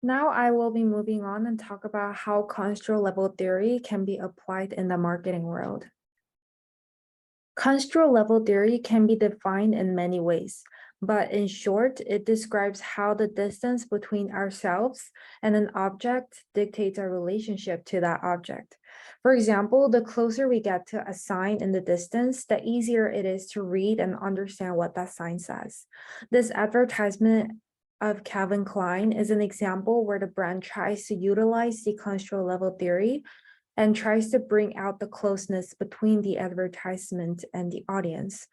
Now I will be moving on and talk about how construal level theory can be applied in the marketing world. Construal level theory can be defined in many ways, but in short, it describes how the distance between ourselves and an object dictates our relationship to that object. For example, the closer we get to a sign in the distance, the easier it is to read and understand what that sign says. This advertisement of Calvin Klein is an example where the brand tries to utilize the construal level theory and tries to bring out the closeness between the advertisement and the audience.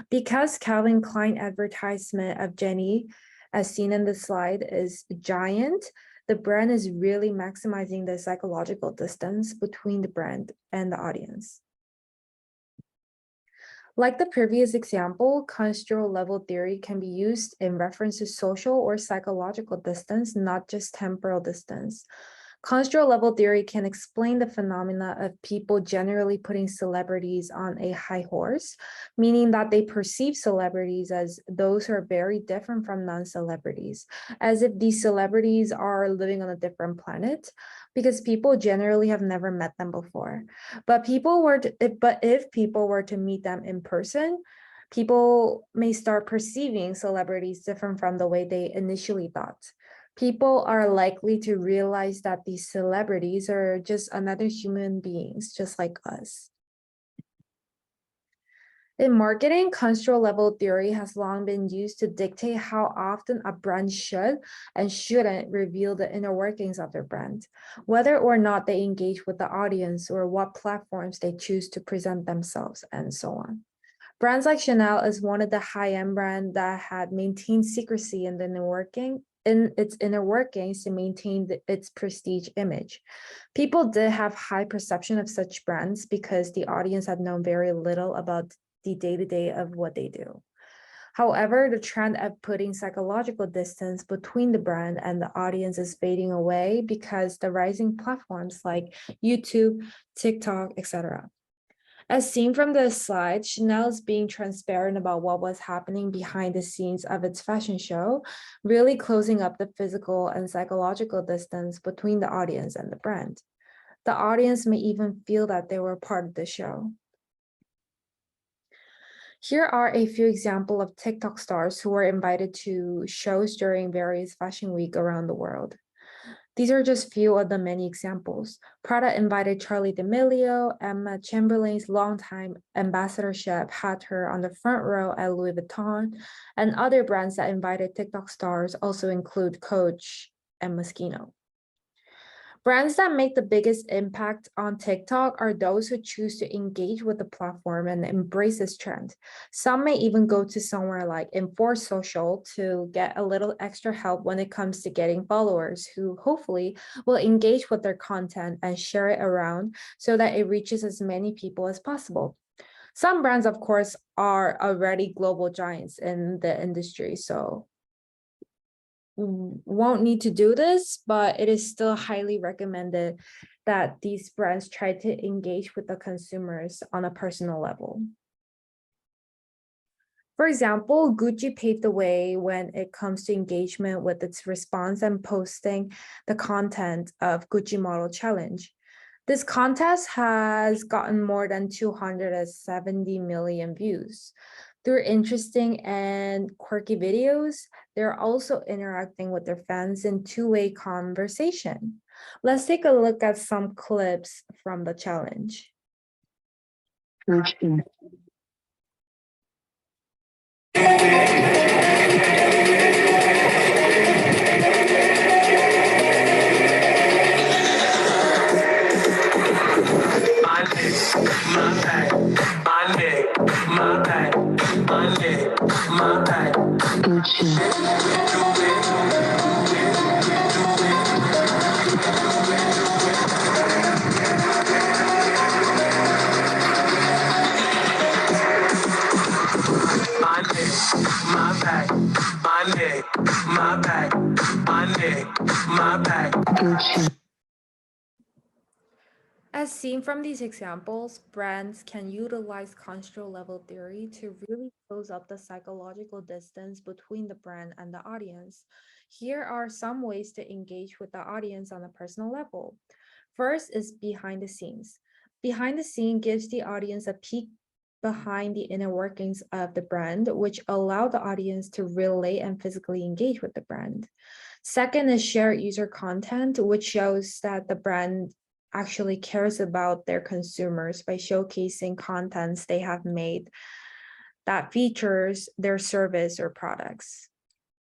Because Calvin Klein advertisement of Jenny, as seen in the slide, is giant, the brand is really maximizing the psychological distance between the brand and the audience. Like the previous example, construal level theory can be used in reference to social or psychological distance, not just temporal distance. Construal level theory can explain the phenomena of people generally putting celebrities on a high horse, meaning that they perceive celebrities as those who are very different from non-celebrities, as if these celebrities are living on a different planet, because people generally have never met them before. But if people were to meet them in person, people may start perceiving celebrities different from the way they initially thought. People are likely to realize that these celebrities are just another human beings, just like us. In marketing, construal level theory has long been used to dictate how often a brand should and shouldn't reveal the inner workings of their brand, whether or not they engage with the audience or what platforms they choose to present themselves, and so on. Brands like Chanel is one of the high-end brands that had maintained secrecy in its inner workings to maintain its prestige image. People did have high perception of such brands because the audience had known very little about the day-to-day of what they do. However, the trend of putting psychological distance between the brand and the audience is fading away because the rising platforms like YouTube, TikTok, etc. As seen from this slide, Chanel is being transparent about what was happening behind the scenes of its fashion show, really closing up the physical and psychological distance between the audience and the brand. The audience may even feel that they were part of the show. Here are a few examples of TikTok stars who were invited to shows during various fashion week around the world. These are just few of the many examples. Prada invited Charli D'Amelio. Emma Chamberlain's longtime ambassadorship had her on the front row at Louis Vuitton, and other brands that invited TikTok stars also include Coach and Moschino. Brands that make the biggest impact on TikTok are those who choose to engage with the platform and embrace this trend. Some may even go to somewhere like Enforce Social to get a little extra help when it comes to getting followers who hopefully will engage with their content and share it around so that it reaches as many people as possible. Some brands, of course, are already global giants in the industry, so won't need to do this, but it is still highly recommended that these brands try to engage with the consumers on a personal level. For example, Gucci paved the way when it comes to engagement with its response and posting the content of Gucci Model Challenge. This contest has gotten more than 270 million views. Through interesting and quirky videos, they're also interacting with their fans in two-way conversation. Let's take a look at some clips from the challenge. As seen from these examples, brands can utilize construal level theory to really close up the psychological distance between the brand and the audience. Here are some ways to engage with the audience on a personal level. First is behind the scenes. Behind the scene gives the audience a peek behind the inner workings of the brand, which allow the audience to relate and physically engage with the brand. Second is shared user content, which shows that the brand actually cares about their consumers by showcasing contents they have made that features their service or products.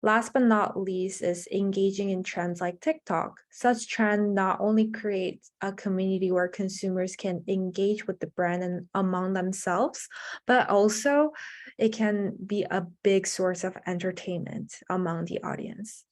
Last but not least is engaging in trends like TikTok. Such trend not only creates a community where consumers can engage with the brand and among themselves, but also it can be a big source of entertainment among the audience.